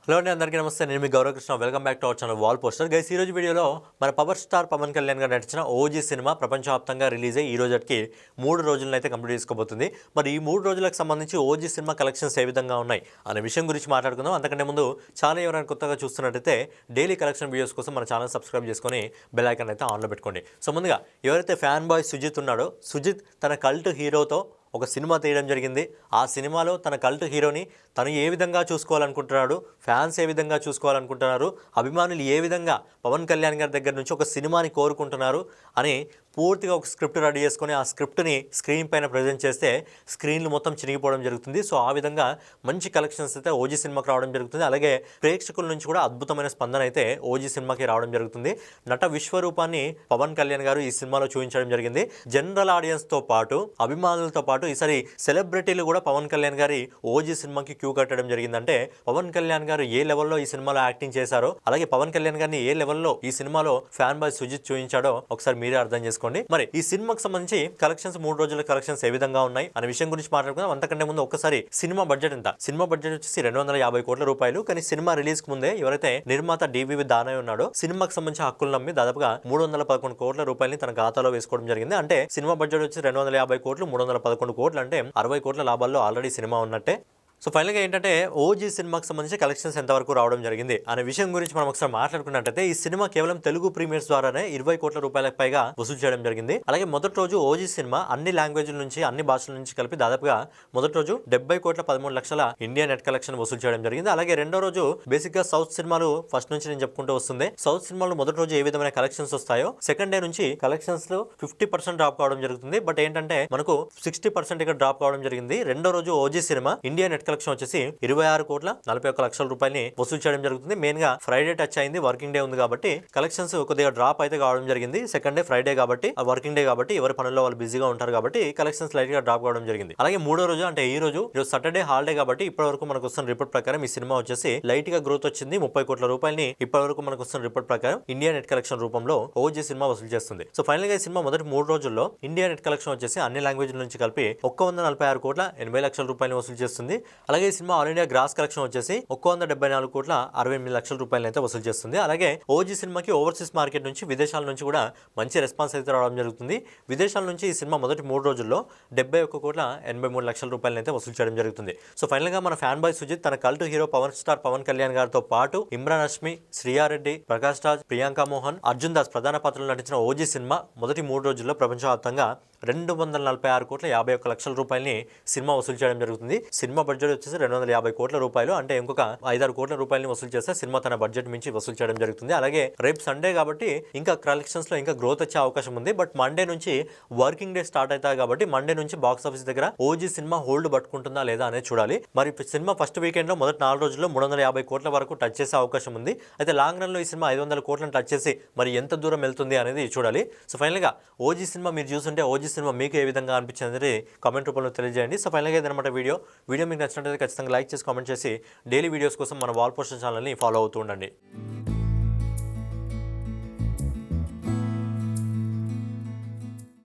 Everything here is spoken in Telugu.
హలో అండి, అందరికీ నమస్తే. నేను మీ Gauravkrishna. Welcome back to our channel wall poster. Guys, ఈ రోజు వీడియోలో మన పవర్ స్టార్ పవన్ కళ్యాణ్ గారు నటించిన ఓజీ సినిమా ప్రపంచవ్యాప్తంగా రిలీజ్ అయ్యి ఈ రోజుకి 3 రోజులను అయితే కంప్లీట్ చేసుకోబోతుంది. మరి ఈ 3 రోజులకు సంబంధించి ఓజీ సినిమా కలెక్షన్స్ ఏ విధంగా ఉన్నాయి అనే విషయం గురించి మాట్లాడుకుందాం. అంతకంటే ముందు ఛానల్ ఎవరైనా కొత్తగా చూస్తున్నట్టయితే డైలీ కలెక్షన్ వీడియోస్ కోసం మన ఛానల్ సబ్స్క్రైబ్ చేసుకొని బెల్ ఐకాన్ అయితే ఆన్లో పెట్టుకోండి. సో ముందుగా ఎవరైతే ఫ్యాన్ బాయ్ సుజిత్ ఉన్నాడో, సుజిత్ తన కల్ట్ హీరోతో ఒక సినిమా తీయడం జరిగింది. ఆ సినిమాలో తన కల్ట్ హీరోని తను ఏ విధంగా చూసుకోవాలనుకుంటున్నాడు, ఫ్యాన్స్ ఏ విధంగా చూసుకోవాలనుకుంటున్నారు, అభిమానులు ఏ విధంగా పవన్ కళ్యాణ్ గారి దగ్గర నుంచి ఒక సినిమాని కోరుకుంటున్నారు అని పూర్తిగా ఒక స్క్రిప్ట్ రెడీ చేసుకొని ఆ స్క్రిప్ట్ని స్క్రీన్ పైన ప్రజెంట్ చేస్తే స్క్రీన్లు మొత్తం చినిగిపోవడం జరుగుతుంది. సో ఆ విధంగా మంచి కలెక్షన్స్ అయితే ఓజీ సినిమాకి రావడం జరుగుతుంది. అలాగే ప్రేక్షకుల నుంచి కూడా అద్భుతమైన స్పందన అయితే ఓజీ సినిమాకి రావడం జరుగుతుంది. నట విశ్వరూపాన్ని పవన్ కళ్యాణ్ గారు ఈ సినిమాలో చూపించడం జరిగింది. జనరల్ ఆడియన్స్తో పాటు, అభిమానులతో పాటు ఈసారి సెలబ్రిటీలు కూడా పవన్ కళ్యాణ్ గారి ఓజీ సినిమాకి క్యూ కట్టడం జరిగిందంటే పవన్ కళ్యాణ్ గారు ఏ లెవెల్లో ఈ సినిమాలో యాక్టింగ్ చేశారో, అలాగే పవన్ కళ్యాణ్ గారిని ఏ లెవెల్లో ఈ సినిమాలో ఫ్యాన్ బాయ్ సుజిత్ చూపించాడో ఒకసారి మీరే అర్థం చేసుకోండి. మరి ఈ సినిమాకి సంబంధించి కలెక్షన్స్ 3 రోజుల కలెక్షన్స్ ఏ విధంగా ఉన్నాయి అనే విషయం గురించి మాట్లాడుకుందాం. అంతకంటే ముందు ఒక్కసారి సినిమా బడ్జెట్ ఎంత? సినిమా బడ్జెట్ వచ్చేసి 250 కోట్ల రూపాయలు. కానీ సినిమా రిలీజ్ కు ముందే ఎవరైతే నిర్మాత డివివి దానయ్య ఉన్నాడో సినిమాకి సంబంధించి హక్కులు నమ్మి దాదాపుగా 311 కోట్ల రూపాయలని తన ఖాతాలో వేసుకోవడం జరిగింది. అంటే సినిమా బడ్జెట్ వచ్చి 250 కోట్లు, 311 కోట్లు అంటే 60 కోట్ల లాభాల్లో ఆల్రెడీ సినిమా ఉన్నట్టే. సో ఫైనల్గా ఏంటంటే ఓజీ సినిమాకి సంబంధించి కలెక్షన్స్ ఎంతవరకు రావడం జరిగింది అనే విషయం గురించి మనం ఒకసారి మాట్లాడుకున్నట్టయితే ఈ సినిమా కేవలం తెలుగు ప్రీమియర్స్ ద్వారానే 20 కోట్ల రూపాయలకు పైగా వసూలు చేయడం జరిగింది. అలాగే మొదటి రోజు ఓజీ సినిమా అన్ని లాంగ్వేజ్ల నుంచి, అన్ని భాషల నుంచి కలిపి దాదాపుగా మొదటి రోజు 70 కోట్ల 13 లక్షల ఇండియా నెట్ కలెక్షన్ వసూలు చేయడం జరిగింది. అలాగే రెండో రోజు బేసిక్ గా సౌత్ సినిమాలు ఫస్ట్ నుంచి నేను చెప్పుకుంటూ వస్తుంది. సౌత్ సినిమాలు మొదటి రోజు ఏ విధమైన కలెక్షన్స్ వస్తాయో సెకండ్ డే నుంచి కలెక్షన్స్ లో 50% డ్రాప్ కావడం జరుగుతుంది. బట్ ఏంటంటే మనకు 60% ఇక్కడ డ్రాప్ కావడం జరిగింది. రెండో రోజు OG cinema India net collection వచ్చేసి 26 కోట్ల 41 లక్షల రూపాయలని వసూలు చేయడం జరుగుతుంది. మెయిన్ గా ఫ్రైడే టచ్ అయింది, వర్కింగ్ డే ఉంది కాబట్టి కలెక్షన్స్ కొద్దిగా డ్రాప్ అయితే కావడం జరిగింది. సెకండ్ డే ఫ్రైడే కాబట్టి, వర్కింగ్ డే కాబట్టి ఎవరి పనుల్లో వాళ్ళు బిజీగా ఉంటారు కాబట్టి కలెక్షన్స్ లైట్ గా డ్రాప్ కావడం జరిగింది. అలాగే మూడో రోజు అంటే ఈ రోజు సాటర్డే హాలిడే కాబట్టి ఇప్పటి వరకు మనకు వస్తున్న రిపోర్ట్ ప్రకారం ఈ సినిమా వచ్చేసి లైట్ గా గ్రోత్ వచ్చింది. 30 కోట్ల రూపాయలని ఇప్పటి వరకు మనకు వస్తున్న రిపోర్ట్ ప్రకారం ఇండియా నెట్ కలెక్షన్ రూపంలో ఓజీ సినిమా వసూలు చేస్తుంది. సో ఫైనల్ గా ఈ సినిమా మొదటి 3 రోజుల్లో ఇండియా నెట్ కలెక్షన్ వచ్చేసి అన్ని లాంగ్వేజ్ల నుంచి కలిపి 146 కోట్ల 80 లక్షల రూపాయలు వసూలు చేస్తుంది. అలాగే ఈ cinema all India gross collection వచ్చేసి 174 కోట్ల 68 లక్షల రూపాయలు అయితే వసూలు చేస్తుంది. అలాగే ఓజీ సినిమాకి ఓవర్సీస్ మార్కెట్ నుంచి, విదేశాల నుంచి కూడా మంచి రెస్పాన్స్ అయితే రావడం జరుగుతుంది. విదేశాల నుంచి ఈ సినిమా మొదటి 3 రోజుల్లో 71 కోట్ల 83 లక్షల రూపాయలు అయితే వసూలు చేయడం జరుగుతుంది. సో ఫైనల్ గా మన ఫ్యాన్ బాయ్ సుజిత్ తన cult hero power star Pawan Kalyan గారితో పాటు ఇమ్రాన్ హష్మి, శ్రీయారెడ్డి, ప్రకాష్ రాజ్, ప్రియాంక మోహన్, అర్జున్ దాస్ ప్రధాన పాత్రలో నటించిన ఓజీ సినిమా మొదటి 3 రోజుల్లో ప్రపంచవ్యాప్తంగా 246 కోట్ల 51 లక్షల రూపాయలని సినిమా వసూలు చేయడం జరుగుతుంది. సినిమా బడ్జెట్ వచ్చేసి 250 కోట్ల రూపాయలు. అంటే ఇంకొక 5-6 కోట్ల రూపాయలని వసూలు చేస్తే సినిమా తన బడ్జెట్ మించి వసూలు చేయడం జరుగుతుంది. అలాగే రేపు సండే కాబట్టి ఇంకా కలెక్షన్స్ లో ఇంకా గ్రోత్ వచ్చే అవకాశం ఉంది. బట్ మండే నుంచి వర్కింగ్ డే స్టార్ట్ అవుతాయి కాబట్టి మండే నుంచి బాక్స్ ఆఫీస్ దగ్గర ఓజీ సినిమా హోల్డ్ పట్టుకుంటుందా లేదా అనేది చూడాలి. మరి సినిమా ఫస్ట్ వీకెండ్ లో మొదటి 4 రోజుల్లో 350 కోట్ల వరకు టచ్ చేసే అవకాశం ఉంది. అయితే లాంగ్ రన్ లో ఈ సినిమా 500 కోట్లను టచ్ చేసి మరి ఎంత దూరం వెళ్తుంది అనేది చూడాలి. సో ఫైనల్ గా ఓజీ సినిమా మీరు చూస్తుంటే ఓజీ సినిమా మీకు ఏ విధంగా అనిపించింది కామెంట్ రూపంలో తెలియజేయండి. సో ఫైనల్గా ఇదన్నమాట వీడియో మీకు నచ్చినట్లయితే ఖచ్చితంగా లైక్ చేసి కామెంట్ చేసి డైలీ వీడియోస్ కోసం మన వాల్ పోస్టర్ ఛానల్ని ఫాలో అవుతూ ఉండండి.